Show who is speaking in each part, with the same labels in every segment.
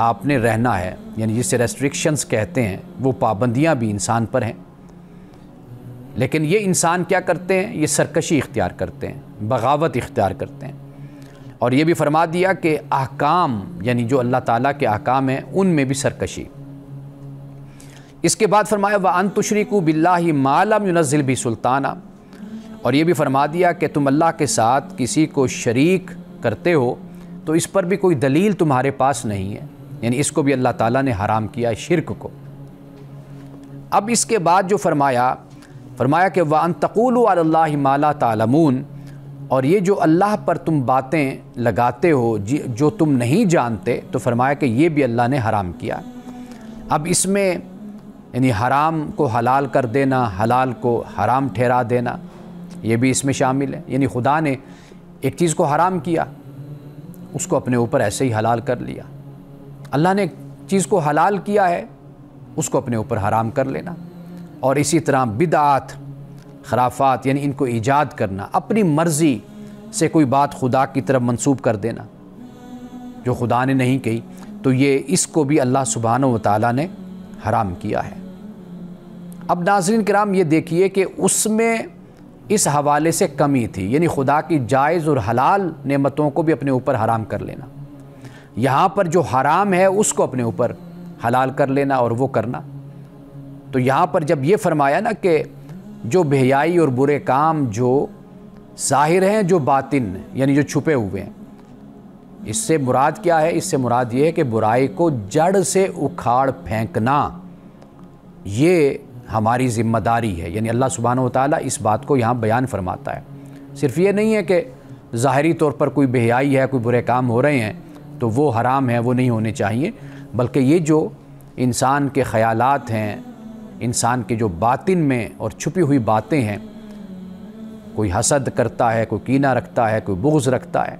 Speaker 1: آپ نے رہنا ہے، یعنی جسے ریسٹرکشنز کہتے ہیں، وہ پابندیاں بھی انسان پر ہیں، لیکن یہ انسان کیا کرتے ہیں؟ یہ سرکشی اختیار کرتے ہیں، بغاوت اختیار کرتے ہیں۔ اور یہ بھی فرما دیا کہ احکام، یعنی جو اللہ تعالیٰ کے احکام ہیں ان میں بھی سرکشی۔ اس کے بعد فرمایا وَأَن تُشْرِكُوا بِاللَّهِ مَا لَمْ يُنَزِّلْ بِهِ سُلْطَانًا، اور یہ بھی فرما دیا کہ تم اللہ کے ساتھ کسی کو شریک کرتے ہو تو اس پر بھی کوئی دلیل تمہارے پاس نہیں ہے، یعنی اس کو بھی اللہ تعالیٰ نے حرام کیا ہے، شرک کو۔ اب اس کے بعد جو فرمایا کہ وَأَن تَقُولُوا عَلَى اللَّهِ مَا لَا تَعْلَمُونَ، اور یہ جو اللہ پر تم باتیں لگاتے ہو جو تم نہیں جانتے، تو فرمایا کہ یہ بھی اللہ نے حرام کیا۔ اب اس میں یعنی حرام کو حلال کر دینا، حلال کو حرام ٹھہرا دینا، یہ بھی اس میں شامل ہے۔ یعنی خدا نے ایک چیز کو حرام کیا، اس کو اپنے اوپر ایسے ہی حلال کر لیا۔ اللہ نے ایک چیز کو حلال کیا ہے، اس کو اپنے اوپر حرام کر لینا۔ اور اسی طرح بدعات، خرافات، یعنی ان کو ایجاد کرنا، اپنی مرضی سے کوئی بات خدا کی طرف منسوب کر دینا جو خدا نے نہیں کہی، تو یہ اس کو بھی اللہ سبحانہ و تعالیٰ نے حرام کیا ہے۔ اب ناظرین کرام یہ دیکھیے کہ اس میں اس حوالے سے کمی تھی، یعنی خدا کی جائز اور حلال نعمتوں کو بھی اپنے اوپر حرام کر لینا، یہاں پر جو حرام ہے اس کو اپنے اوپر حلال کر لینا اور وہ کرنا۔ تو یہاں پر جب یہ فرمایا نا کہ جو بے-حیائی اور برے کام جو ظاہر ہیں، جو باطن یعنی جو چھپے ہوئے ہیں، اس سے مراد کیا ہے؟ اس سے مراد یہ ہے کہ برائی کو جڑ سے اکھاڑ پھینکنا، یہ ہماری ذمہ داری ہے۔ یعنی اللہ سبحانہ و تعالیٰ اس بات کو یہاں بیان فرماتا ہے۔ صرف یہ نہیں ہے کہ ظاہری طور پر کوئی بے-حیائی ہے، کوئی برے کام ہو رہے ہیں تو وہ حرام ہیں، وہ نہیں ہونے چاہیے، بلکہ یہ جو انسان کے خیالات ہیں، انسان کے جو باطن میں اور چھپی ہوئی باتیں ہیں، کوئی حسد کرتا ہے، کوئی کینہ رکھتا ہے، کوئی بغض رکھتا ہے،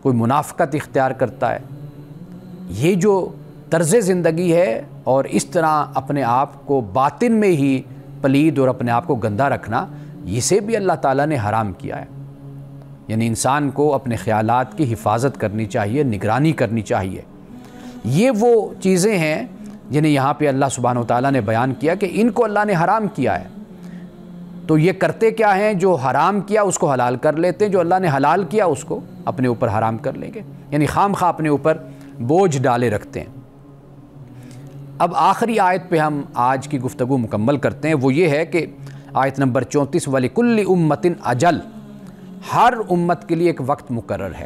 Speaker 1: کوئی منافقت اختیار کرتا ہے، یہ جو طرز زندگی ہے اور اس طرح اپنے آپ کو باطن میں ہی پلید اور اپنے آپ کو گندہ رکھنا، اسے بھی اللہ تعالیٰ نے حرام کیا ہے۔ یعنی انسان کو اپنے خیالات کی حفاظت کرنی چاہیے، نگرانی کرنی چاہیے۔ یہ وہ چیزیں ہیں جنہیں یہاں پہ اللہ سبحانہ وتعالیٰ نے بیان کیا کہ ان کو اللہ نے حرام کیا ہے۔ تو یہ کرتے کیا ہیں؟ جو حرام کیا اس کو حلال کر لیتے ہیں، جو اللہ نے حلال کیا اس کو اپنے اوپر حرام کر لیں گے، یعنی خام خواہ اپنے اوپر بوجھ ڈالے رکھتے ہیں۔ اب آخری آیت پہ ہم آج کی گفتگو مکمل کرتے ہیں، وہ یہ ہے کہ آیت نمبر 34 وَلِكُلِّ أُمَّةٍ أَجَلٌ، ہر امت کے لیے ایک وقت مقرر ہے۔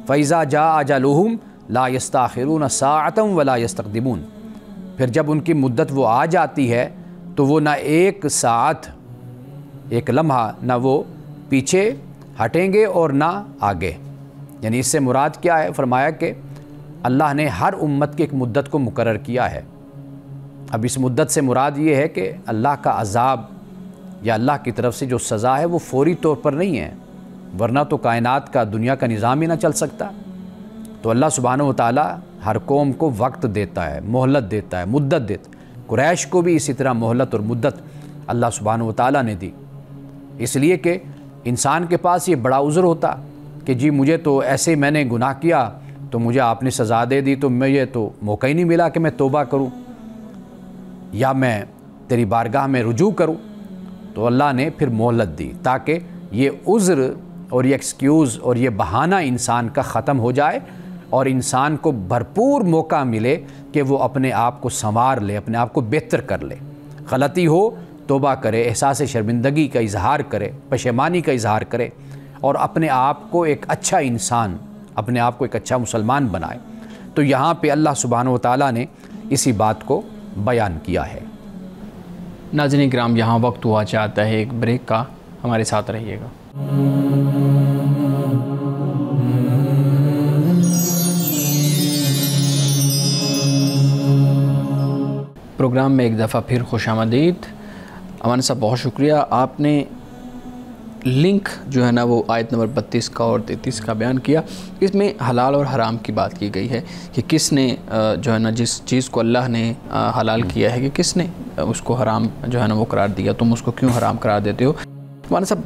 Speaker 1: فَإِذَا جَاءَ أَجَلُهُمْ لَا يَسْتَأْخِرُونَ سَاعَةً وَلَا يَسْتَقْدِمُونَ، پھر جب ان کی مدت وہ آ جاتی ہے تو وہ نہ ایک ساعت، ایک لمحہ، نہ وہ پیچھے ہٹیں گے اور نہ آگے۔ یعنی اس سے مراد کیا ہے؟ فرمایا کہ اللہ نے ہر امت کی ایک مدت کو مقرر کیا ہے۔ اب اس مدت سے مراد یہ ہے کہ اللہ کا عذاب یا اللہ کی طرف سے جو سزا ہے وہ فوری طور پر نہیں ہے، ورنہ تو کائنات کا، دنیا کا نظام ہی نہ چل سکتا۔ تو اللہ سبحانہ و تعالیٰ ہر قوم کو وقت دیتا ہے، مہلت دیتا ہے، مدت دیتا ہے۔ قریش کو بھی اسی طرح مہلت اور مدت اللہ سبحانہ و تعالیٰ نے دی، اس لیے کہ انسان کے پاس یہ بڑا عذر ہوتا کہ جی مجھے تو ایسے میں نے گناہ کیا تو مجھے آپ نے سزا دے دی، تو مجھے تو موقع ہی نہیں ملا کہ میں توبہ کروں یا میں تیری بارگاہ میں رجوع کروں۔ تو اللہ نے پھر مہلت دی تاکہ یہ عذر اور یہ ایکسکیوز اور یہ بہانہ انسان کا ختم ہو جائے اور انسان کو بھرپور موقع ملے کہ وہ اپنے آپ کو سنوار لے، اپنے آپ کو بہتر کر لے۔ غلطی ہو توبہ کرے، احساس شرمندگی کا اظہار کرے، پشیمانی کا اظہار کرے اور اپنے آپ کو ایک اچھا انسان، اپنے آپ کو ایک اچھا مسلمان بنائے۔ تو یہاں پہ اللہ سبحانہ و تعالیٰ نے اسی بات کو بیان کیا ہے۔
Speaker 2: ناظرین کرام، یہاں وقت ہوا چاہتا ہے ایک بریک کا، ہمارے ساتھ رہیے گا۔ پروگرام میں ایک دفعہ پھر خوش آمدید۔ امان صاحب بہت شکریہ، آپ نے لنک جو ہے نا وہ آیت نمبر 32 کا اور 33 کا بیان کیا۔ اس میں حلال اور حرام کی بات کی گئی ہے کہ کس نے جو ہے نا جس چیز کو اللہ نے حلال کیا ہے کہ کس نے اس کو حرام جو ہے نا وہ قرار دیا، تم اس کو کیوں حرام قرار دیتے ہو۔ امان صاحب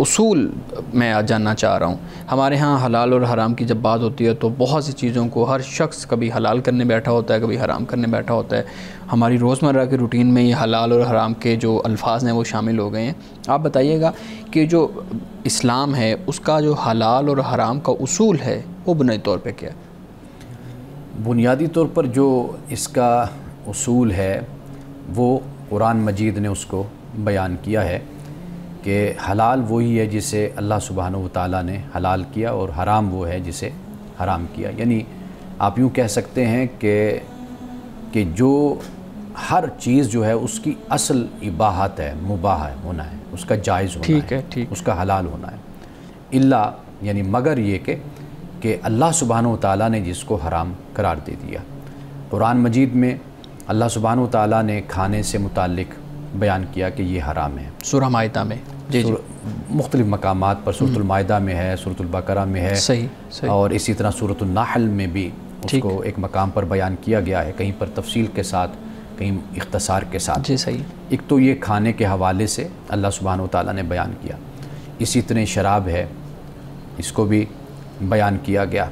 Speaker 2: اصول میں آج جاننا چاہ رہا ہوں. ہمارے ہاں حلال اور حرام کی جب بات ہوتی ہے تو بہت سی چیزوں کو ہر شخص کبھی حلال کرنے بیٹھا ہوتا ہے، کبھی حرام کرنے بیٹھا ہوتا ہے. ہماری روزمرہ کے روٹین میں یہ حلال اور حرام کے جو الفاظ ہیں وہ شامل ہو گئے ہیں. آپ بتائیے گا کہ جو اسلام ہے اس کا جو حلال اور حرام کا اصول ہے وہ بنیادی طور پہ کیا ہے؟
Speaker 1: بنیادی طور پر جو اس کا اصول ہے وہ قرآن مجید نے اس کو بیان کیا ہے کہ حلال وہی ہے جسے اللہ سبحانہ و تعالیٰ نے حلال کیا، اور حرام وہ ہے جسے حرام کیا. یعنی آپ یوں کہہ سکتے ہیں کہ جو ہر چیز جو ہے اس کی اصل اباحت ہے، مباح ہونا ہے، اس کا جائز ہونا ہے، اس کا حلال ہونا ہے، الا یعنی مگر یہ کہ اللہ سبحانہ و تعالیٰ نے جس کو حرام قرار دے دیا. قرآن مجید میں اللہ سبحانہ و تعالیٰ نے کھانے سے متعلق بیان کیا کہ یہ حرام ہے.
Speaker 2: سورہ مائدہ میں جی
Speaker 1: مختلف مقامات پر سورۃ المائدہ میں ہے، سورۃ البقرہ میں ہے،
Speaker 2: صحیح
Speaker 1: اور اسی طرح سورۃ النحل میں بھی اس کو ایک مقام پر بیان کیا گیا ہے، کہیں پر تفصیل کے ساتھ، کہیں اختصار کے ساتھ.
Speaker 2: جی صحیح.
Speaker 1: ایک تو یہ کھانے کے حوالے سے اللہ سبحانہ و تعالیٰ نے بیان کیا. اسی طرح شراب ہے، اس کو بھی بیان کیا گیا.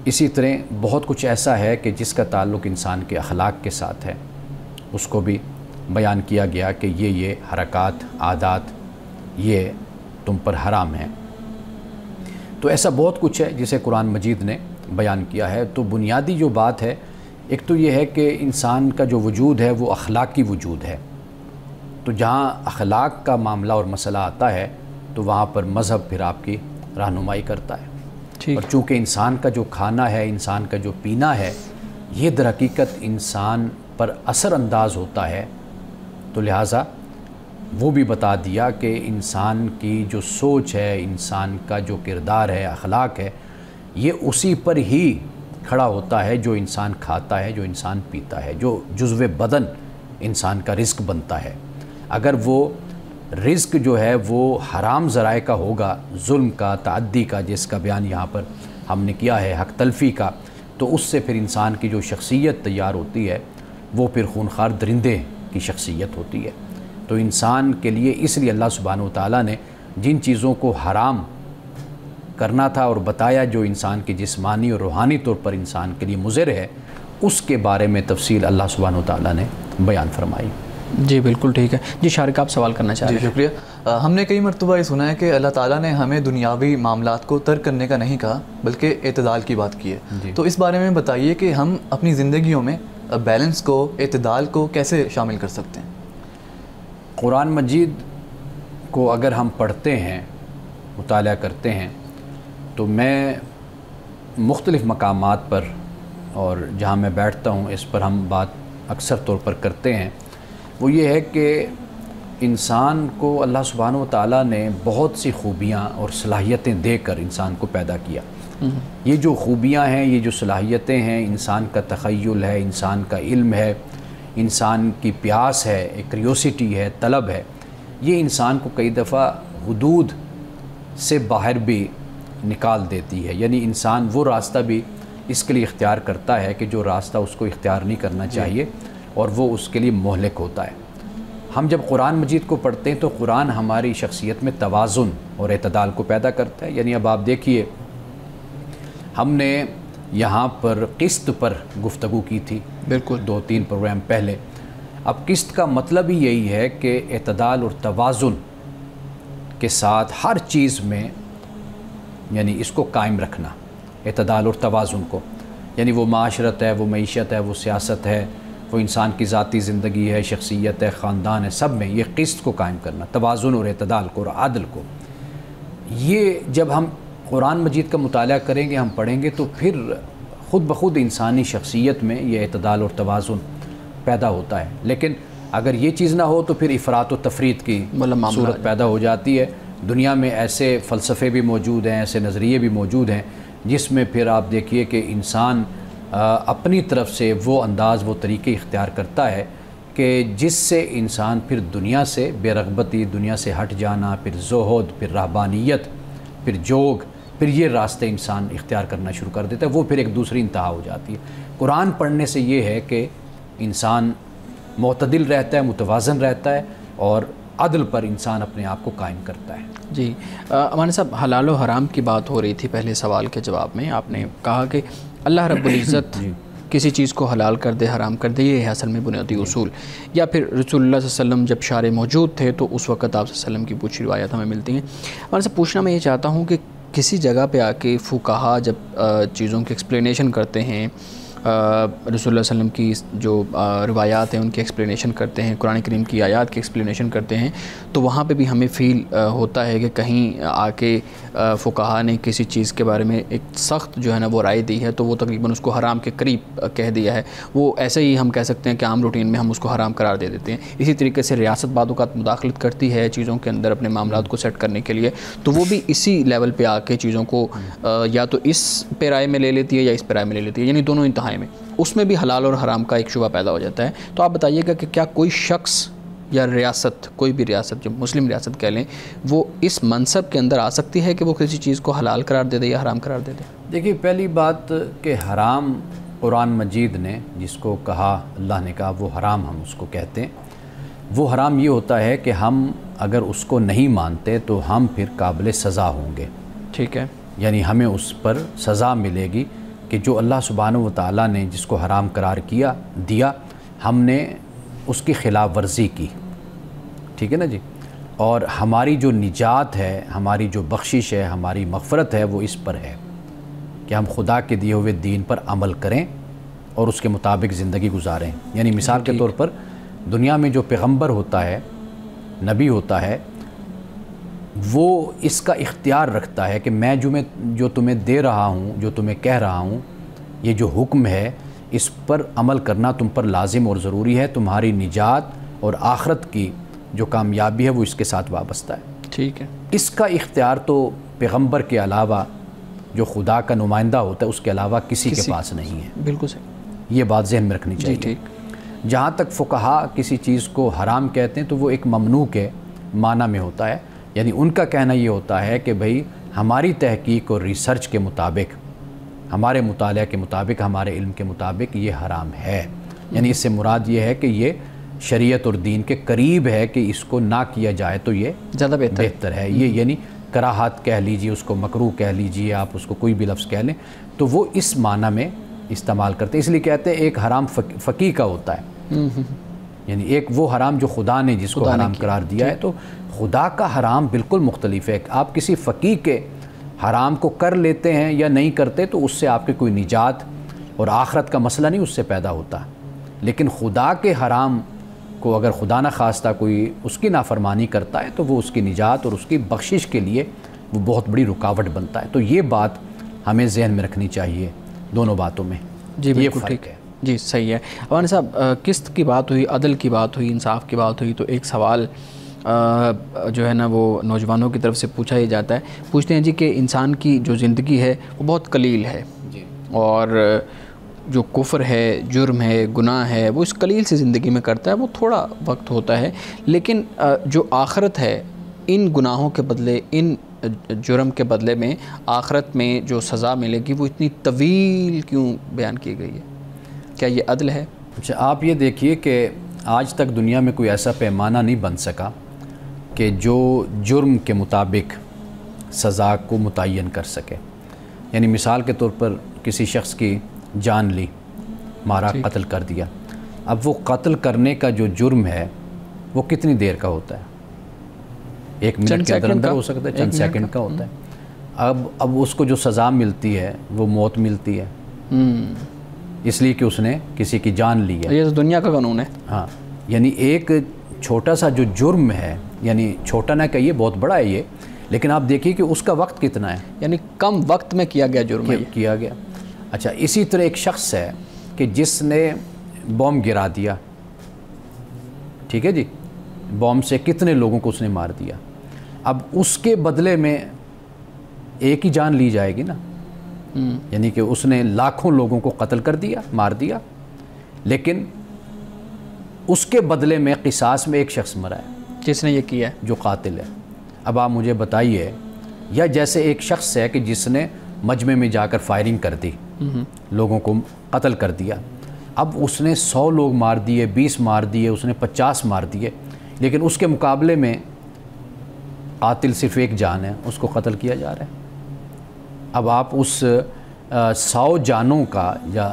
Speaker 1: اسی طرح بہت کچھ ایسا ہے کہ جس کا تعلق انسان کے اخلاق کے ساتھ ہے، اس کو بھی بیان کیا گیا کہ یہ حرکات، عادات یہ تم پر حرام ہیں. تو ایسا بہت کچھ ہے جسے قرآن مجید نے بیان کیا ہے. تو بنیادی جو بات ہے ایک تو یہ ہے کہ انسان کا جو وجود ہے وہ اخلاقی وجود ہے. تو جہاں اخلاق کا معاملہ اور مسئلہ آتا ہے تو وہاں پر مذہب پھر آپ کی رہنمائی کرتا ہے. اور چونکہ انسان کا جو کھانا ہے، انسان کا جو پینا ہے، یہ در حقیقت انسان پر اثر انداز ہوتا ہے، تو لہٰذا وہ بھی بتا دیا کہ انسان کی جو سوچ ہے، انسان کا جو کردار ہے، اخلاق ہے، یہ اسی پر ہی کھڑا ہوتا ہے جو انسان کھاتا ہے، جو انسان پیتا ہے، جو جزو بدن انسان کا رزق بنتا ہے. اگر وہ رزق جو ہے وہ حرام ذرائع کا ہوگا، ظلم کا، تعدی کا، جس کا بیان یہاں پر ہم نے کیا ہے، حق تلفی کا، تو اس سے پھر انسان کی جو شخصیت تیار ہوتی ہے وہ پھر خونخوار درندے کی شخصیت ہوتی ہے. تو انسان کے لیے اس لیے اللہ سبحانہ و تعالیٰ نے جن چیزوں کو حرام کرنا تھا اور بتایا جو انسان کی جسمانی اور روحانی طور پر انسان کے لیے مضر ہے، اس کے بارے میں تفصیل اللہ سبحانہ و تعالیٰ نے بیان فرمائی.
Speaker 2: جی بالکل ٹھیک ہے. جی شارق آپ سوال کرنا چاہ رہے ہیں؟
Speaker 3: جی شکریہ. ہم نے کئی مرتبہ یہ سنا ہے کہ اللہ تعالیٰ نے ہمیں دنیاوی معاملات کو ترک کرنے کا نہیں کہا بلکہ اعتدال کی بات کی ہے. تو اس بارے میں بتائیے کہ ہم اپنی زندگیوں میں بیلنس کو، اعتدال کو کیسے شامل کر سکتے ہیں؟
Speaker 1: قرآن مجید کو اگر ہم پڑھتے ہیں، مطالعہ کرتے ہیں، تو میں مختلف مقامات پر اور جہاں میں بیٹھتا ہوں اس پر ہم بات اکثر طور پر کرتے ہیں. وہ یہ ہے کہ انسان کو اللہ سبحانہ و تعالیٰ نے بہت سی خوبیاں اور صلاحیتیں دے کر انسان کو پیدا کیا. یہ جو خوبیاں ہیں، یہ جو صلاحیتیں ہیں، انسان کا تخیل ہے، انسان کا علم ہے، انسان کی پیاس ہے، ایک کریوسٹی ہے، طلب ہے، یہ انسان کو کئی دفعہ حدود سے باہر بھی نکال دیتی ہے. یعنی انسان وہ راستہ بھی اس کے لیے اختیار کرتا ہے کہ جو راستہ اس کو اختیار نہیں کرنا چاہیے، اور وہ اس کے لیے مہلک ہوتا ہے. ہم جب قرآن مجید کو پڑھتے ہیں تو قرآن ہماری شخصیت میں توازن اور اعتدال کو پیدا کرتا ہے. یعنی اب آپ دیکھیے، ہم نے یہاں پر قسط پر گفتگو کی تھی بالکل 2-3 پروگرام پہلے. اب قسط کا مطلب ہی یہی ہے کہ اعتدال اور توازن کے ساتھ ہر چیز میں، یعنی اس کو قائم رکھنا، اعتدال اور توازن کو. یعنی وہ معاشرت ہے، وہ معیشت ہے، وہ سیاست ہے، وہ انسان کی ذاتی زندگی ہے، شخصیت ہے، خاندان ہے، سب میں یہ قسط کو قائم کرنا، توازن اور اعتدال کو اور عدل کو. یہ جب ہم قرآن مجید کا مطالعہ کریں گے، ہم پڑھیں گے، تو پھر خود بخود انسانی شخصیت میں یہ اعتدال اور توازن پیدا ہوتا ہے. لیکن اگر یہ چیز نہ ہو تو پھر افراط و تفریط کی صورت پیدا ہو جاتی ہے. دنیا میں ایسے فلسفے بھی موجود ہیں، ایسے نظریے بھی موجود ہیں جس میں پھر آپ دیکھیے کہ انسان اپنی طرف سے وہ انداز، وہ طریقے اختیار کرتا ہے کہ جس سے انسان پھر دنیا سے بے رغبتی، دنیا سے ہٹ جانا، پھر زہد، پھر رہبانیت، پھر جوگ، پھر یہ راستے انسان اختیار کرنا شروع کر دیتا ہے. وہ پھر ایک دوسری انتہا ہو جاتی ہے. قرآن پڑھنے سے یہ ہے کہ انسان معتدل رہتا ہے، متوازن رہتا ہے، اور عدل پر انسان اپنے آپ کو قائم کرتا ہے۔
Speaker 2: جی ہمارے صاحب، حلال و حرام کی بات ہو رہی تھی پہلے سوال کے جواب میں، آپ نے کہا کہ اللہ رب العزت کسی چیز کو حلال کر دے، حرام کر دے، یہ ہے اصل میں بنیادی اصول، یا پھر رسول اللہ صلی اللہ علیہ وسلم جب شارع موجود تھے تو اس وقت آپ صلی اللہ علیہ وسلم کی کچھ روایات ہمیں ملتی ہیں۔ ہمارے سے پوچھنا میں یہ چاہتا ہوں کہ کسی جگہ پہ آ کے فقہا جب چیزوں کی ایکسپلینیشن کرتے ہیں، رسول اللہ صلی اللہ علیہ وسلم کی جو روایات ہیں ان کی ایکسپلینیشن کرتے ہیں، قرآن کریم کی آیات کی ایکسپلینیشن کرتے ہیں، تو وہاں پہ بھی ہمیں فیل ہوتا ہے کہ کہیں آ کے فقہا نے کسی چیز کے بارے میں ایک سخت جو ہے نا وہ رائے دی ہے تو وہ تقریباً اس کو حرام کے قریب کہہ دیا ہے۔ وہ ایسے ہی ہم کہہ سکتے ہیں کہ عام روٹین میں ہم اس کو حرام قرار دے دیتے ہیں۔ اسی طریقے سے ریاست بعض اوقات مداخلت کرتی ہے چیزوں کے اندر اپنے معاملات کو سیٹ کرنے کے لیے، تو وہ بھی اسی لیول پہ آ کے چیزوں کو یا تو اس پہ رائے میں لے لیتی ہے یا اس پہ رائے میں لے لیتی ہے، یعنی دونوں انتہائی میں، اس میں بھی حلال اور حرام کا ایک شبہ پیدا ہو جاتا ہے۔ تو آپ بتائیے گا کہ کیا کوئی شخص یا ریاست، کوئی بھی ریاست جو مسلم ریاست کہہ لیں، وہ اس منصب کے اندر آ سکتی ہے کہ وہ کسی چیز کو حلال قرار دے دے یا حرام قرار دے دے؟
Speaker 1: دیکھیے، پہلی بات کہ حرام قرآن مجید نے جس کو کہا، اللہ نے کہا وہ حرام ہم اس کو کہتے ہیں۔ وہ حرام یہ ہوتا ہے کہ ہم اگر اس کو نہیں مانتے تو ہم پھر قابل سزا ہوں گے،
Speaker 2: ٹھیک ہے،
Speaker 1: یعنی ہمیں اس پر سزا ملے گی کہ جو اللہ سبحانہ و تعالیٰ نے جس کو حرام قرار دیا ہم نے اس کی خلاف ورزی کی، ٹھیک ہے نا جی، اور ہماری جو نجات ہے، ہماری جو بخشش ہے، ہماری مغفرت ہے، وہ اس پر ہے کہ ہم خدا کے دیے ہوئے دین پر عمل کریں اور اس کے مطابق زندگی گزاریں۔ یعنی مثال کے طور پر دنیا میں جو پیغمبر ہوتا ہے، نبی ہوتا ہے، وہ اس کا اختیار رکھتا ہے کہ میں جو تمہیں دے رہا ہوں، جو تمہیں کہہ رہا ہوں، یہ جو حکم ہے اس پر عمل کرنا تم پر لازم اور ضروری ہے، تمہاری نجات اور آخرت کی جو کامیابی ہے وہ اس کے ساتھ وابستہ ہے۔
Speaker 2: ٹھیک ہے،
Speaker 1: اس کا اختیار تو پیغمبر کے علاوہ جو خدا کا نمائندہ ہوتا ہے اس کے علاوہ کسی کے پاس نہیں ہے۔
Speaker 2: بالکل صحیح،
Speaker 1: یہ بات ذہن میں رکھنی چاہیے۔
Speaker 2: جی ٹھیک۔
Speaker 1: جہاں تک فقہا کسی چیز کو حرام کہتے ہیں تو وہ ایک ممنوع کے معنی میں ہوتا ہے، یعنی ان کا کہنا یہ ہوتا ہے کہ بھئی ہماری تحقیق اور ریسرچ کے مطابق، ہمارے مطالعہ کے مطابق، ہمارے علم کے مطابق یہ حرام ہے، یعنی اس سے مراد یہ ہے کہ یہ شریعت اور دین کے قریب ہے کہ اس کو نہ کیا جائے تو یہ
Speaker 2: زیادہ
Speaker 1: بہتر ہے۔ یہ یعنی کراہت کہہ لیجئے، اس کو مکروہ کہہ لیجئے، آپ اس کو کوئی بھی لفظ کہہ لیں، تو وہ اس معنی میں استعمال کرتے ہیں۔ اس لیے کہتے ہیں ایک حرام فقیہ کا ہوتا ہے، یعنی ایک وہ حرام جو خدا نے جس کو حرام قرار دیا ہے، تو خدا کا حرام بالکل مختلف ہے۔ آپ کسی فقیہ کے حرام کو کر لیتے ہیں یا نہیں کرتے تو اس سے آپ کی کوئی نجات اور آخرت کا مسئلہ نہیں اس سے پیدا ہوتا، لیکن خدا کے حرام کو اگر خدا نہ خواستہ کوئی اس کی نافرمانی کرتا ہے تو وہ اس کی نجات اور اس کی بخشش کے لیے وہ بہت بڑی رکاوٹ بنتا ہے۔ تو یہ بات ہمیں ذہن میں رکھنی چاہیے دونوں باتوں میں۔
Speaker 2: جی بالکل ٹھیک ہے، جی صحیح ہے۔ عوان صاحب، قسط کی بات ہوئی، عدل کی بات ہوئی، انصاف کی بات ہوئی، تو ایک سوال جو ہے نا وہ نوجوانوں کی طرف سے پوچھا ہی جاتا ہے، پوچھتے ہیں جی کہ انسان کی جو زندگی ہے وہ بہت قلیل ہے، اور جو کفر ہے، جرم ہے، گناہ ہے، وہ اس قلیل سے زندگی میں کرتا ہے، وہ تھوڑا وقت ہوتا ہے، لیکن جو آخرت ہے ان گناہوں کے بدلے، ان جرم کے بدلے میں آخرت میں جو سزا ملے گی وہ اتنی طویل کیوں بیان کی گئی ہے؟ کیا یہ عدل ہے؟
Speaker 1: اچھا، آپ یہ دیکھیے کہ آج تک دنیا میں کوئی ایسا پیمانہ نہیں بن سکا کہ جو جرم کے مطابق سزا کو متعین کر سکے۔ یعنی مثال کے طور پر کسی شخص کی جان لی، مارا، قتل کر دیا، اب وہ قتل کرنے کا جو جرم ہے وہ کتنی دیر کا ہوتا ہے؟ 1 منٹ کے اندر ہو سکتا ہے، چند سیکنڈ کا ہوتا ہے۔ اب اس کو جو سزا ملتی ہے وہ موت ملتی ہے، اس لیے کہ اس نے کسی کی جان لی ہے۔
Speaker 2: یہ تو دنیا کا قانون ہے۔
Speaker 1: ہاں، یعنی ایک چھوٹا سا جو جرم ہے، یعنی چھوٹا نہ کہیے بہت بڑا ہے یہ، لیکن آپ دیکھیے کہ اس کا وقت کتنا ہے،
Speaker 2: یعنی کم وقت میں کیا گیا جرم ہے
Speaker 1: کیا گیا۔ اچھا، اسی طرح ایک شخص ہے کہ جس نے بوم گرا دیا، ٹھیک ہے جی، بوم سے کتنے لوگوں کو اس نے مار دیا، اب اس کے بدلے میں ایک ہی جان لی جائے گی نا، یعنی کہ اس نے لاکھوں لوگوں کو قتل کر دیا، مار دیا، لیکن اس کے بدلے میں قصاص میں ایک شخص مرا ہے
Speaker 2: جس نے یہ کیا ہے،
Speaker 1: جو قاتل ہے۔ اب آپ مجھے بتائیے، یا جیسے ایک شخص ہے کہ جس نے مجمع میں جا کر فائرنگ کر دی، لوگوں کو قتل کر دیا، اب اس نے 100 لوگ مار دیے، 20 مار دیے، اس نے 50 مار دیے، لیکن اس کے مقابلے میں قاتل صرف ایک جان ہے، اس کو قتل کیا جا رہا ہے۔ اب آپ اس 100 جانوں کا یا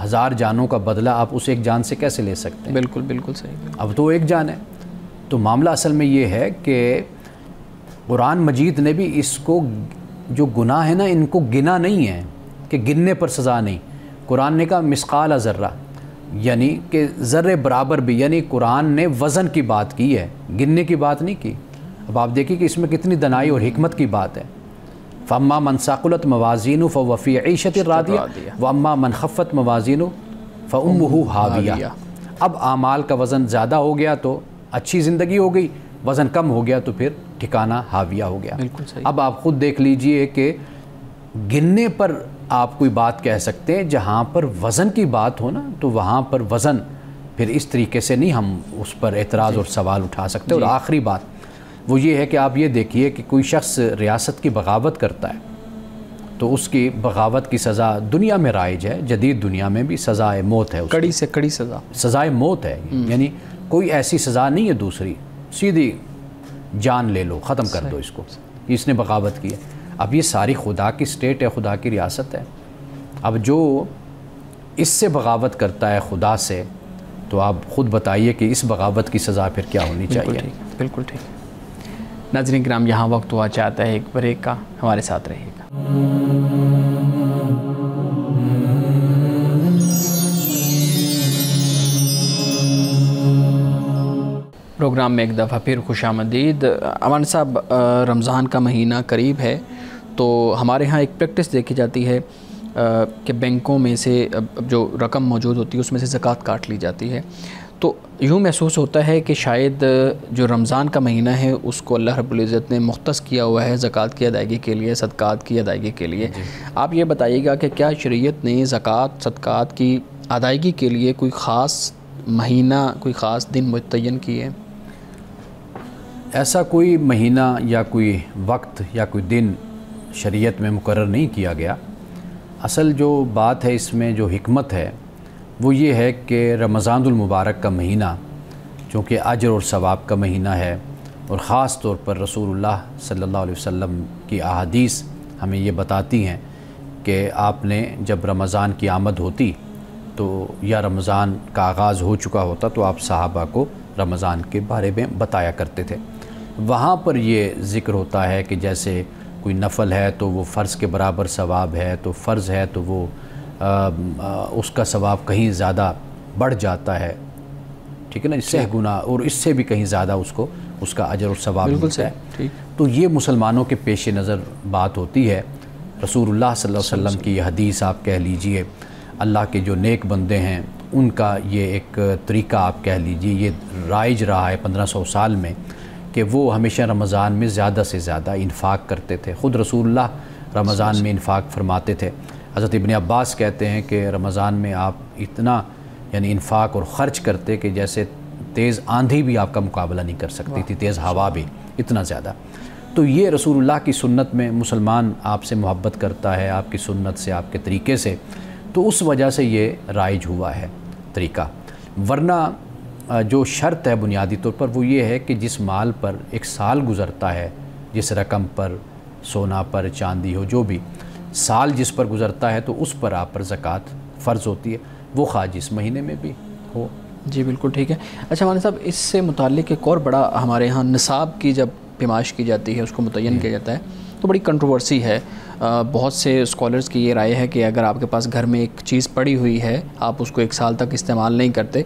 Speaker 1: 1000 جانوں کا بدلہ آپ اس ایک جان سے کیسے لے سکتے ہیں؟
Speaker 2: بالکل بالکل صحیح۔
Speaker 1: اب تو ایک جان ہے۔ تو معاملہ اصل میں یہ ہے کہ قرآن مجید نے بھی اس کو جو گناہ ہے نا ان کو گنا نہیں ہے کہ گننے پر سزا نہیں۔ قرآن نے کہا مثقال ذرہ، یعنی کہ ذرے برابر بھی، یعنی قرآن نے وزن کی بات کی ہے، گننے کی بات نہیں کی۔ اب آپ دیکھیں کہ اس میں کتنی دنائی اور حکمت کی بات ہے۔ فَأَمَّا مَنْ ثَقُلَتْ مَوَازِينُهُ فَهُوَ فِي عِيشَةٍ رَاضِيَةٍ وَأَمَّا مَنْ خَفَّتْ مَوَازِينُهُ فَأُمُّهُ هَاوِيَةٌ۔ اب اعمال کا وزن زیادہ ہو گیا تو اچھی زندگی ہو گئی، وزن کم ہو گیا تو پھر ٹھکانہ حاویہ ہو گیا۔
Speaker 2: بالکل صحیح۔
Speaker 1: اب آپ خود دیکھ لیجئے کہ گننے پر آپ کوئی بات کہہ سکتے ہیں، جہاں پر وزن کی بات ہو نا تو وہاں پر وزن پھر اس طریقے سے نہیں ہم اس پر اعتراض اور سوال اٹھا سکتے۔ اور آخری بات وہ یہ ہے کہ آپ یہ دیکھیے کہ کوئی شخص ریاست کی بغاوت کرتا ہے تو اس کی بغاوت کی سزا دنیا میں رائج ہے، جدید دنیا میں بھی سزائے موت ہے،
Speaker 2: کڑی سے کڑی سزا،
Speaker 1: سزائے موت ہے۔ یعنی کوئی ایسی سزا نہیں ہے دوسری، سیدھی جان لے لو، ختم کر دو اس کو، اس نے بغاوت کی ہے۔ اب یہ ساری خدا کی اسٹیٹ ہے، خدا کی ریاست ہے۔ اب جو اس سے بغاوت کرتا ہے خدا سے، تو آپ خود بتائیے کہ اس بغاوت کی سزا پھر کیا ہونی چاہیے۔
Speaker 2: بالکل ٹھیک۔ ناظرین کرام، یہاں وقت ہوا چاہتا ہے ایک بریک کا، ہمارے ساتھ رہیے گا۔ پروگرام میں ایک دفعہ پھر خوش آمدید۔ امان صاحب، رمضان کا مہینہ قریب ہے تو ہمارے ہاں ایک پریکٹس دیکھی جاتی ہے کہ بینکوں میں سے جو رقم موجود ہوتی ہے اس میں سے زکوٰۃ کاٹ لی جاتی ہے۔ تو یوں محسوس ہوتا ہے کہ شاید جو رمضان کا مہینہ ہے اس کو اللہ رب العزت نے مختص کیا ہوا ہے زکوٰۃ کی ادائیگی کے لیے، صدقات کی ادائیگی کے لیے۔ آپ یہ بتائیے گا کہ کیا شریعت نے زکوٰۃ صدقات کی ادائیگی کے لیے کوئی خاص مہینہ، کوئی خاص دن متعین کیے؟
Speaker 1: ایسا کوئی مہینہ یا کوئی وقت یا کوئی دن شریعت میں مقرر نہیں کیا گیا۔ اصل جو بات ہے اس میں جو حکمت ہے وہ یہ ہے کہ رمضان المبارک کا مہینہ چونکہ اجر اور ثواب کا مہینہ ہے، اور خاص طور پر رسول اللہ صلی اللہ علیہ وسلم کی احادیث ہمیں یہ بتاتی ہیں کہ آپ نے جب رمضان کی آمد ہوتی تو یا رمضان کا آغاز ہو چکا ہوتا تو آپ صحابہ کو رمضان کے بارے میں بتایا کرتے تھے۔ وہاں پر یہ ذکر ہوتا ہے کہ جیسے کوئی نفل ہے تو وہ فرض کے برابر ثواب ہے، تو فرض ہے تو وہ اس کا ثواب کہیں زیادہ بڑھ جاتا ہے، ٹھیک ہے نا، اس سے گنا، اور اس سے بھی کہیں زیادہ اس کا اجر اور ثواب ملتا ہے۔ تو یہ مسلمانوں کے پیش نظر بات ہوتی ہے۔ رسول اللہ صلی اللہ علیہ وسلم کی یہ حدیث آپ کہہ لیجئے، اللہ کے جو نیک بندے ہیں ان کا یہ ایک طریقہ آپ کہہ لیجئے، یہ رائج رہا ہے 1500 سال میں کہ وہ ہمیشہ رمضان میں زیادہ سے زیادہ انفاق کرتے تھے۔ خود رسول اللہ رمضان میں انفاق فرماتے تھے۔ حضرت ابن عباس کہتے ہیں کہ رمضان میں آپ اتنا یعنی انفاق اور خرچ کرتے کہ جیسے تیز آندھی بھی آپ کا مقابلہ نہیں کر سکتی تھی، تیز ہوا بھی، اتنا زیادہ۔ تو یہ رسول اللہ کی سنت میں مسلمان آپ سے محبت کرتا ہے، آپ کی سنت سے، آپ کے طریقے سے، تو اس وجہ سے یہ رائج ہوا ہے طریقہ۔ ورنہ جو شرط ہے بنیادی طور پر وہ یہ ہے کہ جس مال پر ایک سال گزرتا ہے، جس رقم پر، سونا پر، چاندی ہو، جو بھی سال جس پر گزرتا ہے تو اس پر آپ پر زکوٰۃ فرض ہوتی ہے، وہ خواہ جس مہینے میں بھی ہو۔
Speaker 2: جی بالکل ٹھیک ہے۔ اچھا مولانا صاحب، اس سے متعلق ایک اور بڑا ہمارے ہاں نصاب کی جب پیمائش کی جاتی ہے، اس کو متعین کیا جاتا ہے تو بڑی کنٹروورسی ہے۔ بہت سے اسکالرز کی یہ رائے ہے کہ اگر آپ کے پاس گھر میں ایک چیز پڑی ہوئی ہے، آپ اس کو 1 سال تک استعمال نہیں کرتے،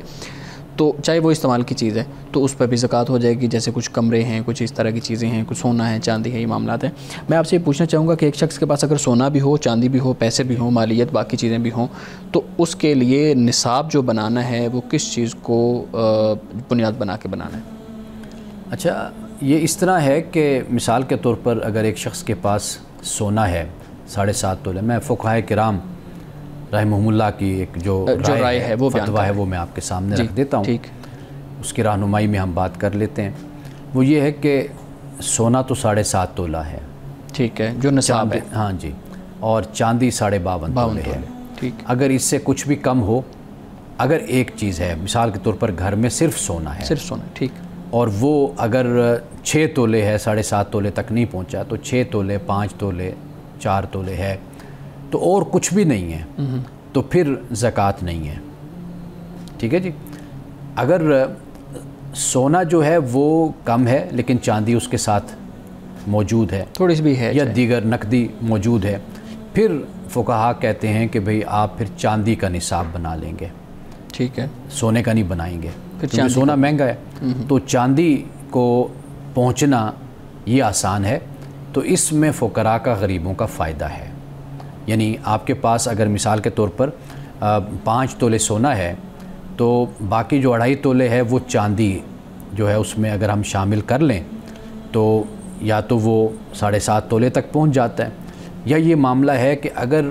Speaker 2: تو چاہے وہ استعمال کی چیز ہے تو اس پہ بھی زکوٰۃ ہو جائے گی، جیسے کچھ کمرے ہیں، کچھ اس طرح کی چیزیں ہیں، کچھ سونا ہے، چاندی ہے، یہ معاملات ہیں۔ میں آپ سے یہ پوچھنا چاہوں گا کہ ایک شخص کے پاس اگر سونا بھی ہو، چاندی بھی ہو، پیسے بھی ہوں، مالیت باقی چیزیں بھی ہوں، تو اس کے لیے نصاب جو بنانا ہے وہ کس چیز کو بنیاد بنا کے بنانا ہے؟
Speaker 1: اچھا، یہ اس طرح ہے کہ مثال کے طور پر اگر ایک شخص کے پاس سونا ہے 7.5 تولے، میں فقہائے کرام رحمہم اللہ کی ایک جو رائے ہے، وہ فتویٰ ہے، وہ میں آپ کے سامنے رکھ دیتا ہوں، اس کی رہنمائی میں ہم بات کر لیتے ہیں۔ وہ یہ ہے کہ سونا تو 7.5 تولہ ہے،
Speaker 2: ٹھیک ہے، جو نصاب ہے،
Speaker 1: ہاں جی، اور چاندی 52.5 تولے ہے۔
Speaker 2: ٹھیک،
Speaker 1: اگر اس سے کچھ بھی کم ہو، اگر ایک چیز ہے، مثال کے طور پر گھر میں صرف سونا ہے،
Speaker 2: صرف سونا، ٹھیک،
Speaker 1: اور وہ اگر 6 تولے ہے 7.5 تولے تک نہیں پہنچا تو 6 تولے 5 تولے 4 تولے ہے تو اور کچھ بھی نہیں ہے تو پھر زکوٰۃ نہیں ہے. ٹھیک ہے جی. اگر سونا جو ہے وہ کم ہے لیکن چاندی اس کے ساتھ موجود ہے
Speaker 2: تھوڑی سی بھی ہے
Speaker 1: یا دیگر نقدی موجود ہے, پھر فقہا کہتے ہیں کہ بھئی آپ پھر چاندی کا نصاب بنا لیں گے.
Speaker 2: ٹھیک ہے,
Speaker 1: سونے کا نہیں بنائیں گے کیونکہ سونا مہنگا ہے. تو چاندی کو پہنچنا یہ آسان ہے, تو اس میں فقراء کا غریبوں کا فائدہ ہے. یعنی آپ کے پاس اگر مثال کے طور پر 5 تولے سونا ہے تو باقی جو 2.5 تولے ہے وہ چاندی جو ہے اس میں اگر ہم شامل کر لیں تو یا تو وہ 7.5 تولے تک پہنچ جاتا ہے, یا یہ معاملہ ہے کہ اگر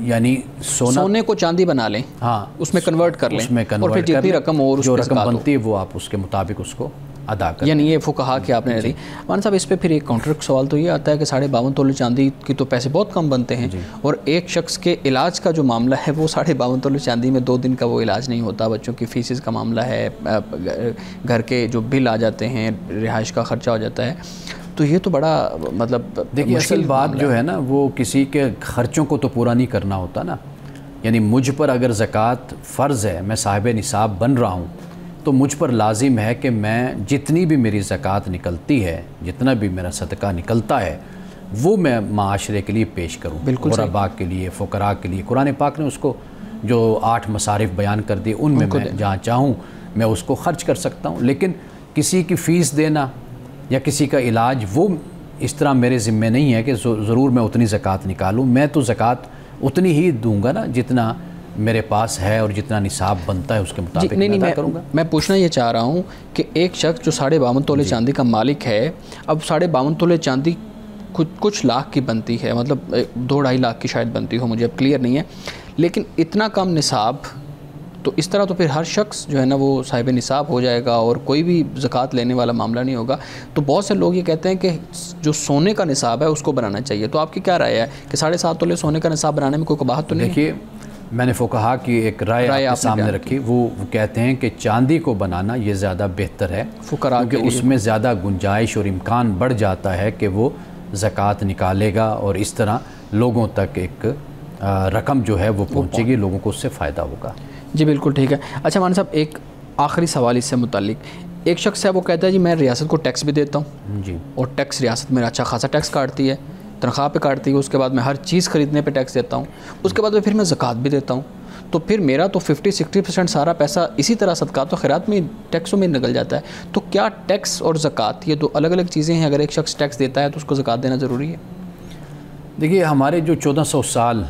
Speaker 1: یعنی
Speaker 2: سونے کو چاندی بنا لیں,
Speaker 1: ہاں
Speaker 2: اس میں کنورٹ کر لیں, اور پھر جتنی رقم اور
Speaker 1: جو رقم بنتی ہے وہ آپ اس کے مطابق اس کو ادا کریں.
Speaker 2: یعنی یہ فقہا کہ آپ نے دی. مان صاحب اس پہ پھر ایک کاؤنٹر سوال تو یہ آتا ہے کہ 52.5 تولے چاندی کی تو پیسے بہت کم بنتے ہیں, اور ایک شخص کے علاج کا جو معاملہ ہے وہ 52.5 تولے چاندی میں 2 دن کا وہ علاج نہیں ہوتا. بچوں کی فیسز کا معاملہ ہے, گھر کے جو بل آ جاتے ہیں, رہائش کا خرچہ ہو جاتا ہے, تو یہ تو بڑا مطلب
Speaker 1: دیکھیے اصل بات جو ہے نا وہ کسی کے خرچوں کو تو پورا نہیں کرنا ہوتا نا. یعنی مجھ پر اگر زکوٰۃ فرض ہے, میں صاحب نصاب بن رہا ہوں, تو مجھ پر لازم ہے کہ میں جتنی بھی میری زکوٰۃ نکلتی ہے, جتنا بھی میرا صدقہ نکلتا ہے, وہ میں معاشرے کے لیے پیش کروں, غرباء کے لیے, فقراء کے لیے. قرآن پاک نے اس کو جو 8 مصارف بیان کر دیے ان میں جہاں چاہوں میں اس کو خرچ کر سکتا ہوں. لیکن کسی کی فیس دینا یا کسی کا علاج وہ اس طرح میرے ذمے نہیں ہے کہ ضرور میں اتنی زکوٰۃ نکالوں. میں تو زکوٰۃ اتنی ہی دوں گا نا جتنا میرے پاس ہے اور جتنا نصاب بنتا ہے اس کے مطابق میں ادا کروں گا.
Speaker 2: میں پوچھنا یہ چاہ رہا ہوں کہ ایک شخص جو 52.5 تولے چاندی کا مالک ہے, اب 52.5 تولے چاندی کچھ لاکھ کی بنتی ہے, مطلب 2-2.5 لاکھ کی شاید بنتی ہو, مجھے اب کلیئر نہیں ہے, لیکن اتنا کم نصاب, تو اس طرح تو پھر ہر شخص جو ہے نا وہ صاحب نصاب ہو جائے گا اور کوئی بھی زکوٰۃ لینے والا معاملہ نہیں ہوگا. تو بہت سے لوگ یہ کہتے ہیں کہ جو سونے کا نصاب ہے اس کو بنانا چاہیے. تو آپ کی کیا رائے ہے کہ 7.5 تولے سونے کا نصاب بنانے میں کوئی قباحت تو نہیں؟
Speaker 1: دیکھیے میں نے فقہا کی ایک رائے آپ کے سامنے رکھی, وہ کہتے ہیں کہ چاندی کو بنانا یہ زیادہ بہتر ہے, کیونکہ اس میں زیادہ گنجائش اور امکان بڑھ جاتا ہے کہ وہ زکوٰۃ نکالے گا, اور اس طرح لوگوں تک ایک رقم جو ہے وہ پہنچے گی, لوگوں کو اس سے فائدہ ہوگا.
Speaker 2: جی بالکل ٹھیک ہے. اچھا مان صاحب ایک آخری سوال اس سے متعلق, ایک شخص ہے وہ کہتا ہے جی میں ریاست کو ٹیکس بھی دیتا ہوں
Speaker 1: جی, اور
Speaker 2: ٹیکس ریاست میرا اچھا خاصا ٹیکس کاٹتی ہے, تنخواہ پہ کاٹتی ہے, اس کے بعد میں ہر چیز خریدنے پہ ٹیکس دیتا ہوں, اس کے بعد میں پھر میں زکوٰۃ بھی دیتا ہوں, تو پھر میرا تو 50-60% سارا پیسہ اسی طرح صدقات و خیرات میں ٹیکسوں میں نکل جاتا ہے. تو کیا ٹیکس اور زکوٰۃ یہ دو الگ الگ چیزیں ہیں؟ اگر ایک شخص ٹیکس دیتا ہے تو اس کو زکوٰۃ دینا ضروری ہے؟
Speaker 1: دیکھیے ہمارے جو 1400 سال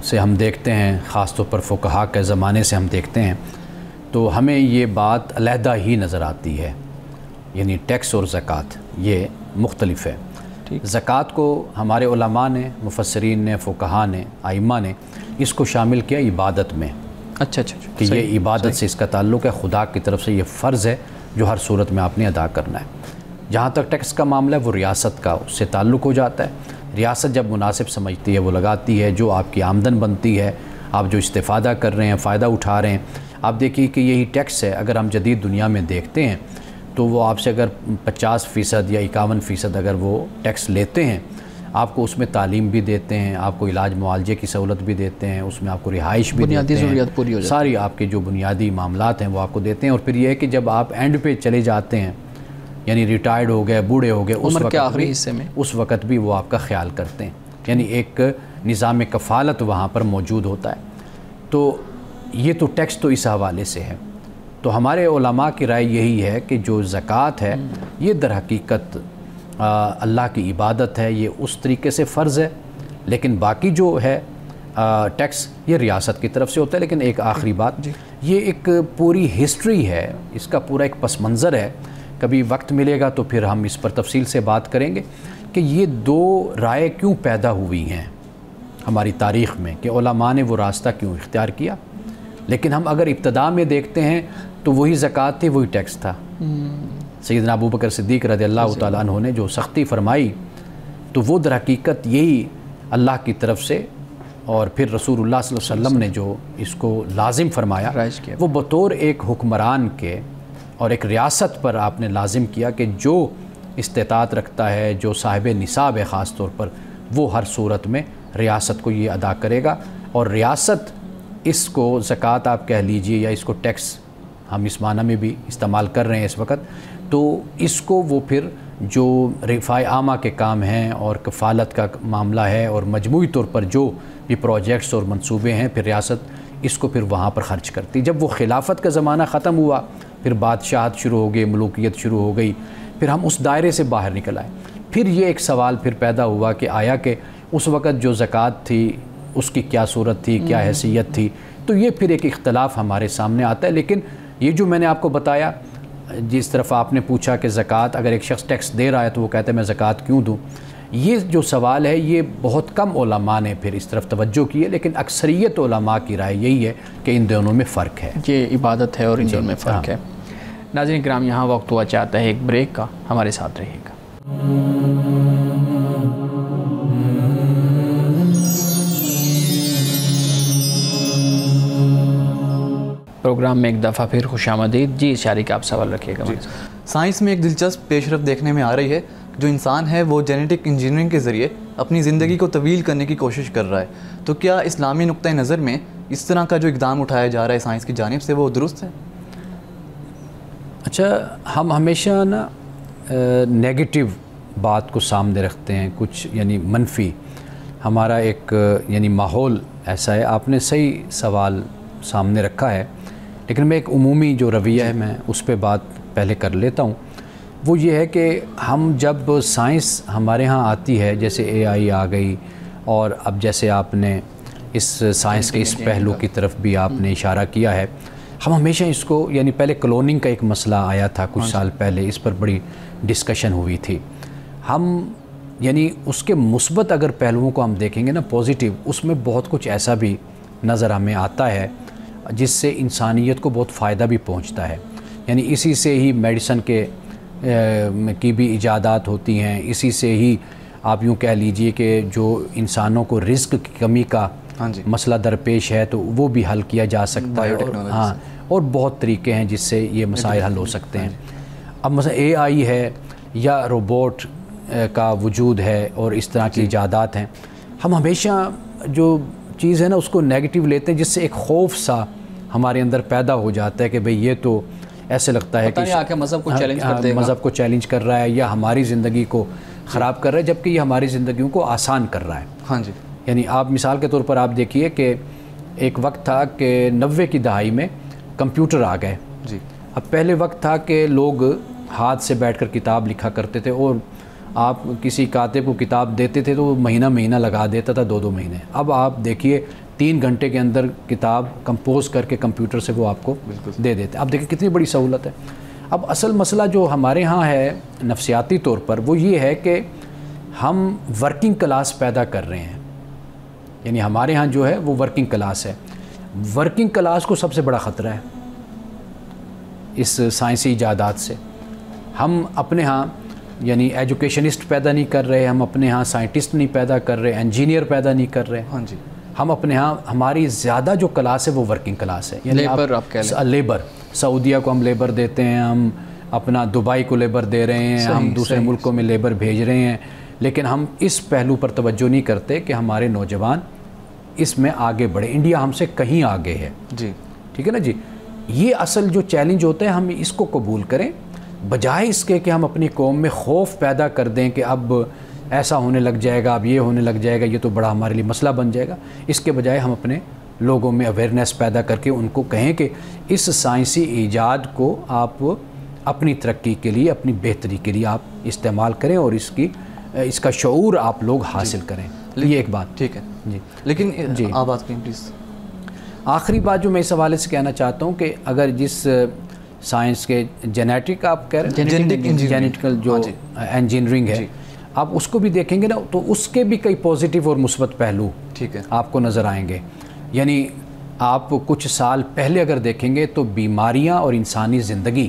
Speaker 1: سے ہم دیکھتے ہیں, خاص طور پر فقہا کے زمانے سے ہم دیکھتے ہیں, تو ہمیں یہ بات علیحدہ ہی نظر آتی ہے. یعنی ٹیکس اور زکوٰۃ یہ مختلف ہے. زکوٰۃ کو ہمارے علماء نے, مفسرین نے, فقہا نے, ائمہ نے اس کو شامل کیا عبادت میں.
Speaker 2: اچھا
Speaker 1: کہ یہ عبادت سے اس کا تعلق ہے, خدا کی طرف سے یہ فرض ہے جو ہر صورت میں آپ نے ادا کرنا ہے. جہاں تک ٹیکس کا معاملہ ہے وہ ریاست کا اس سے تعلق ہو جاتا ہے. ریاست جب مناسب سمجھتی ہے وہ لگاتی ہے, جو آپ کی آمدن بنتی ہے, آپ جو استفادہ کر رہے ہیں, فائدہ اٹھا رہے ہیں. آپ دیکھیے کہ یہی ٹیکس ہے, اگر ہم جدید دنیا میں دیکھتے ہیں تو وہ آپ سے اگر 50% یا 51% اگر وہ ٹیکس لیتے ہیں, آپ کو اس میں تعلیم بھی دیتے ہیں, آپ کو علاج معالجے کی سہولت بھی دیتے ہیں, اس میں آپ کو رہائش بھی دیتے ہیں,
Speaker 2: ضروریات پوری ہو جاتی ہیں,
Speaker 1: ساری آپ کے جو بنیادی معاملات ہیں وہ آپ کو دیتے ہیں. اور پھر یہ ہے کہ جب آپ اینڈ پہ چلے جاتے ہیں, یعنی ریٹائرڈ ہو گئے, بوڑھے ہو گئے,
Speaker 2: عمر کے آخری حصے میں,
Speaker 1: اس وقت بھی وہ آپ کا خیال کرتے ہیں. یعنی ایک نظام کفالت وہاں پر موجود ہوتا ہے. تو یہ تو ٹیکس تو اس حوالے سے ہے. تو ہمارے علماء کی رائے یہی ہے کہ جو زکوٰۃ ہے یہ در حقیقت اللہ کی عبادت ہے, یہ اس طریقے سے فرض ہے, لیکن باقی جو ہے ٹیکس یہ ریاست کی طرف سے ہوتا ہے. لیکن ایک آخری بات, یہ ایک پوری ہسٹری ہے, اس کا پورا ایک پس منظر ہے. کبھی وقت ملے گا تو پھر ہم اس پر تفصیل سے بات کریں گے کہ یہ دو رائے کیوں پیدا ہوئی ہیں ہماری تاریخ میں, کہ علماء نے وہ راستہ کیوں اختیار کیا. لیکن ہم اگر ابتدا میں دیکھتے ہیں تو وہی زکوٰۃ تھی, وہی ٹیکس تھا. سیدنا ابو بکر صدیق رضی اللہ تعالیٰ عنہ نے جو سختی فرمائی تو وہ در حقیقت یہی اللہ کی طرف سے, اور پھر رسول اللہ صلی اللہ علیہ وسلم نے جو اس کو لازم فرمایا وہ بطور ایک حکمران کے اور ایک ریاست پر آپ نے لازم کیا کہ جو استطاعت رکھتا ہے، جو صاحب نصاب ہے خاص طور پر، وہ ہر صورت میں ریاست کو یہ ادا کرے گا، اور ریاست اس کو زکوٰۃ آپ کہہ لیجئے یا اس کو ٹیکس ہم اس معنی میں بھی استعمال کر رہے ہیں اس وقت، تو اس کو وہ پھر جو رفاع عامہ کے کام ہیں اور کفالت کا معاملہ ہے اور مجموعی طور پر جو بھی پروجیکٹس اور منصوبے ہیں، پھر ریاست اس کو پھر وہاں پر خرچ کرتی. جب وہ خلافت کا زمانہ ختم ہوا، پھر بادشاہت شروع ہو گئی، ملوکیت شروع ہو گئی، پھر ہم اس دائرے سے باہر نکل آئے. پھر یہ ایک سوال پھر پیدا ہوا کہ آیا کہ اس وقت جو زکوٰۃ تھی اس کی کیا صورت تھی، کیا حیثیت تھی. تو یہ پھر ایک اختلاف ہمارے سامنے آتا ہے. لیکن یہ جو میں نے آپ کو بتایا، جس طرف آپ نے پوچھا کہ زکوٰۃ اگر ایک شخص ٹیکس دے رہا ہے تو وہ کہتا ہے میں زکوٰۃ کیوں دوں، یہ جو سوال ہے یہ بہت کم علماء نے پھر اس طرف توجہ کی ہے، لیکن اکثریت علماء کی رائے یہی ہے کہ ان دونوں میں فرق ہے.
Speaker 2: یہ عبادت ہے اور ان دونوں میں فرق ہے. ناظرین کرام، یہاں وقت ہوا چاہتا ہے ایک بریک کا، ہمارے ساتھ رہیے گا. پروگرام میں ایک دفعہ پھر خوش آمدید. جی شارق کا آپ سوال رکھیے گا.
Speaker 3: سائنس میں ایک دلچسپ پیش رفت دیکھنے میں آ رہی ہے. جو انسان ہے وہ جینیٹک انجینئرنگ کے ذریعے اپنی زندگی کو طویل کرنے کی کوشش کر رہا ہے. تو کیا اسلامی نقطہ نظر میں اس طرح کا جو اقدام اٹھایا جا رہا ہے سائنس کی جانب سے وہ درست ہے؟
Speaker 1: اچھا، ہم ہمیشہ نا نیگیٹو بات کو سامنے رکھتے ہیں، کچھ یعنی منفی. ہمارا ایک یعنی ماحول ایسا ہے. آپ نے صحیح سوال سامنے رکھا ہے، لیکن میں ایک عمومی جو رویہ ہے میں اس پہ بات پہلے کر لیتا ہوں. وہ یہ ہے کہ ہم جب سائنس ہمارے ہاں آتی ہے، جیسے اے آئی آ گئی، اور اب جیسے آپ نے اس سائنس کے اس پہلو کی طرف بھی آپ نے اشارہ کیا ہے، ہم ہمیشہ اس کو یعنی پہلے کلوننگ کا ایک مسئلہ آیا تھا کچھ سال پہلے، اس پر بڑی ڈسکشن ہوئی تھی. ہم یعنی اس کے مثبت اگر پہلوؤں کو ہم دیکھیں گے نا، پازیٹیو، اس میں بہت کچھ ایسا بھی نظر ہمیں آتا ہے جس سے انسانیت کو بہت فائدہ بھی پہنچتا ہے. یعنی اسی سے ہی میڈیسن کی بھی ایجادات ہوتی ہیں، اسی سے ہی آپ یوں کہہ لیجئے کہ جو انسانوں کو رزق کی کمی کا مسئلہ درپیش ہے تو وہ بھی حل کیا جا سکتا ہے. اور بہت طریقے ہیں جس سے یہ مسائل حل ہو سکتے ہیں. اب مثلا اے آئی ہے یا روبوٹ کا وجود ہے اور اس طرح کی ایجادات ہیں، ہم ہمیشہ جو چیز ہے نا اس کو نیگیٹو لیتے ہیں، جس سے ایک خوف سا ہمارے اندر پیدا ہو جاتا ہے کہ بھئی یہ تو ایسے لگتا ہے کہ
Speaker 2: مذہب کو چیلنج کر دے گا،
Speaker 1: مذہب کو چیلنج کر رہا ہے یا ہماری زندگی کو خراب کر رہا ہے، جبکہ یہ ہماری زندگیوں کو آسان کر رہا ہے.
Speaker 3: ہاں جی.
Speaker 1: یعنی آپ مثال کے طور پر آپ دیکھیے کہ ایک وقت تھا کہ 90 کی دہائی میں کمپیوٹر آ گئے.
Speaker 3: جی.
Speaker 1: اب پہلے وقت تھا کہ لوگ ہاتھ سے بیٹھ کر کتاب لکھا کرتے تھے، اور آپ کسی کاتب کو کتاب دیتے تھے تو وہ مہینہ لگا دیتا تھا، 2 مہینے. اب آپ دیکھیے 3 گھنٹے کے اندر کتاب کمپوز کر کے کمپیوٹر سے وہ آپ کو دے دیتے. اب دیکھیں کتنی بڑی سہولت ہے. اب اصل مسئلہ جو ہمارے ہاں ہے نفسیاتی طور پر وہ یہ ہے کہ ہم ورکنگ کلاس پیدا کر رہے ہیں. یعنی ہمارے ہاں جو ہے وہ ورکنگ کلاس ہے. ورکنگ کلاس کو سب سے بڑا خطرہ ہے اس سائنسی ایجادات سے. ہم اپنے ہاں یعنی ایجوکیشنسٹ پیدا نہیں کر رہے، ہم اپنے ہاں سائنٹسٹ نہیں پیدا کر رہے، انجینئر پیدا نہیں کر رہے.
Speaker 3: ہاں جی.
Speaker 1: ہم اپنے ہاں ہماری زیادہ جو کلاس ہے وہ ورکنگ کلاس ہے. یعنی لیبر، سعودیہ کو ہم لیبر دیتے ہیں، ہم اپنا دبئی کو لیبر دے رہے ہیں، ہم دوسرے ملکوں میں لیبر بھیج رہے ہیں، لیکن ہم اس پہلو پر توجہ نہیں کرتے کہ ہمارے نوجوان اس میں آگے بڑھے. انڈیا ہم سے کہیں آگے ہے.
Speaker 3: جی
Speaker 1: ٹھیک ہے نا جی. یہ اصل جو چیلنج ہوتا ہے ہم اس کو قبول کریں، بجائے اس کے کہ ہم اپنی قوم میں خوف پیدا کر دیں کہ اب ایسا ہونے لگ جائے گا، اب یہ ہونے لگ جائے گا، یہ تو بڑا ہمارے لیے مسئلہ بن جائے گا. اس کے بجائے ہم اپنے لوگوں میں اویئرنیس پیدا کر کے ان کو کہیں کہ اس سائنسی ایجاد کو آپ اپنی ترقی کے لیے، اپنی بہتری کے لیے آپ استعمال کریں اور اس کا شعور آپ لوگ حاصل کریں. یہ ایک بات.
Speaker 3: ٹھیک ہے
Speaker 1: جی.
Speaker 3: لیکن
Speaker 1: جی
Speaker 3: آپ بات کریں پلیز.
Speaker 1: آخری بات جو میں اس حوالے سے کہنا چاہتا ہوں کہ اگر جس سائنس کے جینیٹک آپ کہہ رہے ہیں جینیٹیکل جو انجینئرنگ ہے، آپ اس کو بھی دیکھیں گے نا تو اس کے بھی کئی پازیٹیو اور مثبت پہلو
Speaker 3: ٹھیک ہے
Speaker 1: آپ کو نظر آئیں گے. یعنی آپ کچھ سال پہلے اگر دیکھیں گے تو بیماریاں اور انسانی زندگی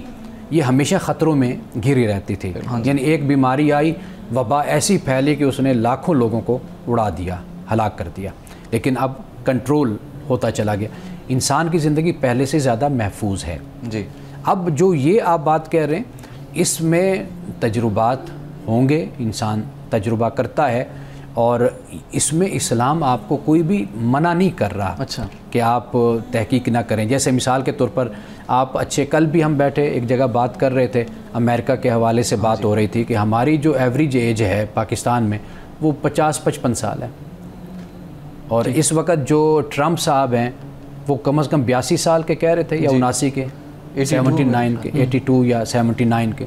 Speaker 1: یہ ہمیشہ خطروں میں گھری رہتی تھی. یعنی ایک بیماری آئی، وبا ایسی پھیلی کہ اس نے لاکھوں لوگوں کو اڑا دیا، ہلاک کر دیا، لیکن اب کنٹرول ہوتا چلا گیا. انسان کی زندگی پہلے سے زیادہ محفوظ ہے.
Speaker 3: جی.
Speaker 1: اب جو یہ آپ بات کہہ رہے ہیں اس میں تجربات ہوں گے، انسان تجربہ کرتا ہے، اور اس میں اسلام آپ کو کوئی بھی منع نہیں کر رہا
Speaker 3: اچھا
Speaker 1: کہ آپ تحقیق نہ کریں۔ جیسے مثال کے طور پر آپ کل بھی ہم بیٹھے ایک جگہ بات کر رہے تھے، امریکہ کے حوالے سے بات ہو رہی تھی کہ ہماری جو ایوریج ایج ہے پاکستان میں وہ 50-55 سال ہے، اور اس وقت جو ٹرمپ صاحب ہیں وہ کم از کم 82 سال کے کہہ رہے تھے، یا 79 کے، 79 کے، 82 یا 79 کے،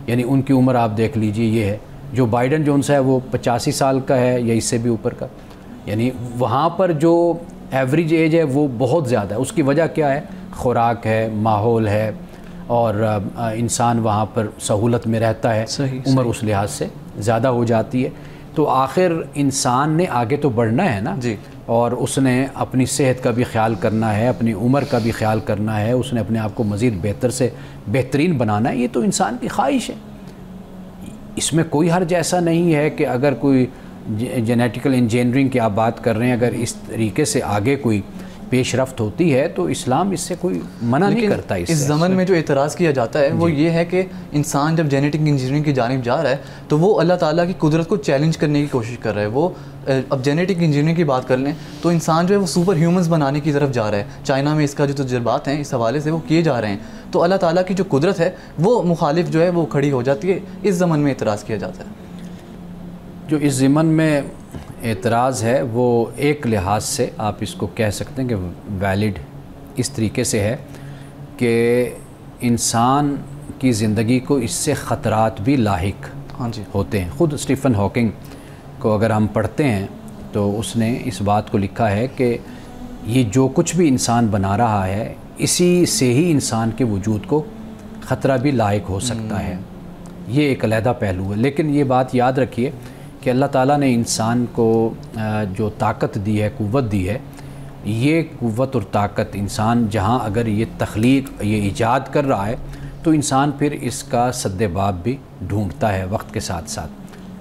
Speaker 1: یعنی ان کی عمر آپ دیکھ لیجئے یہ ہے۔ جو بائیڈن جو ان سے ہے وہ 85 سال کا ہے یا اس سے بھی اوپر کا، یعنی وہاں پر جو ایوریج ایج ہے وہ بہت زیادہ ہے۔ اس کی وجہ کیا ہے؟ خوراک ہے، ماحول ہے، اور انسان وہاں پر سہولت میں رہتا ہے، عمر اس لحاظ سے زیادہ ہو جاتی ہے۔ تو آخر انسان نے آگے تو بڑھنا ہے نا، اور اس نے اپنی صحت کا بھی خیال کرنا ہے، اپنی عمر کا بھی خیال کرنا ہے، اس نے اپنے آپ کو مزید بہتر سے بہترین بنانا ہے۔ یہ تو انسان کی خواہش ہے، اس میں کوئی حرج ایسا نہیں ہے کہ اگر کوئی جینیٹیکل انجینئرنگ کی آپ بات کر رہے ہیں، اگر اس طریقے سے آگے کوئی پیش رفت ہوتی ہے تو اسلام اس سے کوئی منع نہیں کرتا۔
Speaker 3: اس زمن میں جو اعتراض کیا جاتا ہے وہ یہ ہے کہ انسان جب جینیٹک انجینئرنگ کی جانب جا رہا ہے تو وہ اللہ تعالیٰ کی قدرت کو چیلنج کرنے کی کوشش کر رہا ہے۔ وہ اب جینیٹک انجینئرنگ کی بات کر لیں تو انسان جو ہے وہ سپر ہیومنز بنانے کی طرف جا رہا ہے۔ چائنا میں اس کا جو تجربات ہیں اس حوالے سے وہ کیے جا رہے ہیں، تو اللہ تعالیٰ کی جو قدرت ہے وہ مخالف جو ہے وہ کھڑی ہو جاتی ہے۔ اس زمن میں اعتراض کیا جاتا ہے۔
Speaker 1: جو اس ضمن میں اعتراض ہے وہ ایک لحاظ سے آپ اس کو کہہ سکتے ہیں کہ ویلڈ اس طریقے سے ہے کہ انسان کی زندگی کو اس سے خطرات بھی لاحق ہوتے ہیں۔ خود اسٹیفن ہاکنگ کو اگر ہم پڑھتے ہیں تو اس نے اس بات کو لکھا ہے کہ یہ جو کچھ بھی انسان بنا رہا ہے اسی سے ہی انسان کے وجود کو خطرہ بھی لاحق ہو سکتا ہے۔ یہ ایک علیحدہ پہلو ہے، لیکن یہ بات یاد رکھیے کہ اللہ تعالیٰ نے انسان کو جو طاقت دی ہے، قوت دی ہے، یہ قوت اور طاقت انسان جہاں اگر یہ تخلیق، یہ ایجاد کر رہا ہے تو انسان پھر اس کا سد باب بھی ڈھونڈتا ہے وقت کے ساتھ ساتھ۔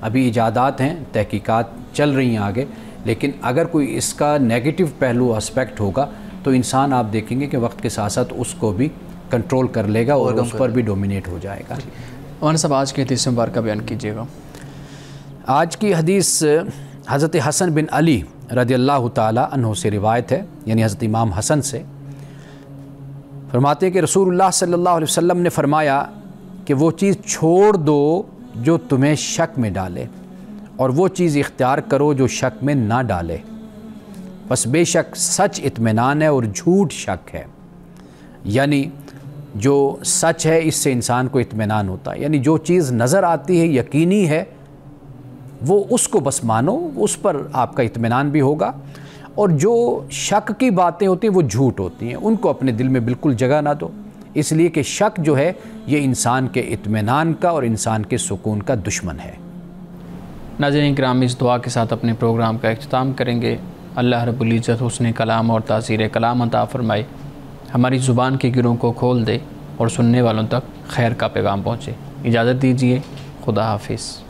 Speaker 1: ابھی ایجادات ہیں، تحقیقات چل رہی ہیں آگے، لیکن اگر کوئی اس کا نیگیٹو پہلو اسپیکٹ ہوگا تو انسان آپ دیکھیں گے کہ وقت کے ساتھ ساتھ اس کو بھی کنٹرول کر لے گا اور اس پر بھی ڈومینیٹ ہو جائے گا۔
Speaker 2: مولانا صاحب آج کی حدیث مبارکہ بیان کیجیے گا۔
Speaker 1: آج کی حدیث حضرت حسن بن علی رضی اللہ تعالی عنہ سے روایت ہے، یعنی حضرت امام حسن سے۔ فرماتے ہیں کہ رسول اللہ صلی اللہ علیہ وسلم نے فرمایا کہ وہ چیز چھوڑ دو جو تمہیں شک میں ڈالے، اور وہ چیز اختیار کرو جو شک میں نہ ڈالے، بس بے شک سچ اطمینان ہے اور جھوٹ شک ہے۔ یعنی جو سچ ہے اس سے انسان کو اطمینان ہوتا ہے، یعنی جو چیز نظر آتی ہے یقینی ہے وہ اس کو بس مانو، اس پر آپ کا اطمینان بھی ہوگا، اور جو شک کی باتیں ہوتی ہیں وہ جھوٹ ہوتی ہیں، ان کو اپنے دل میں بالکل جگہ نہ دو، اس لیے کہ شک جو ہے یہ انسان کے اطمینان کا اور انسان کے سکون کا دشمن ہے۔
Speaker 2: ناظرین کرام، اس دعا کے ساتھ اپنے پروگرام کا اختتام کریں گے۔ اللہ رب العزت حسن کلام اور تاثیر کلام عطا فرمائے، ہماری زبان کے گروں کو کھول دے اور سننے والوں تک خیر کا پیغام پہنچے۔ اجازت دیجیے، خدا حافظ۔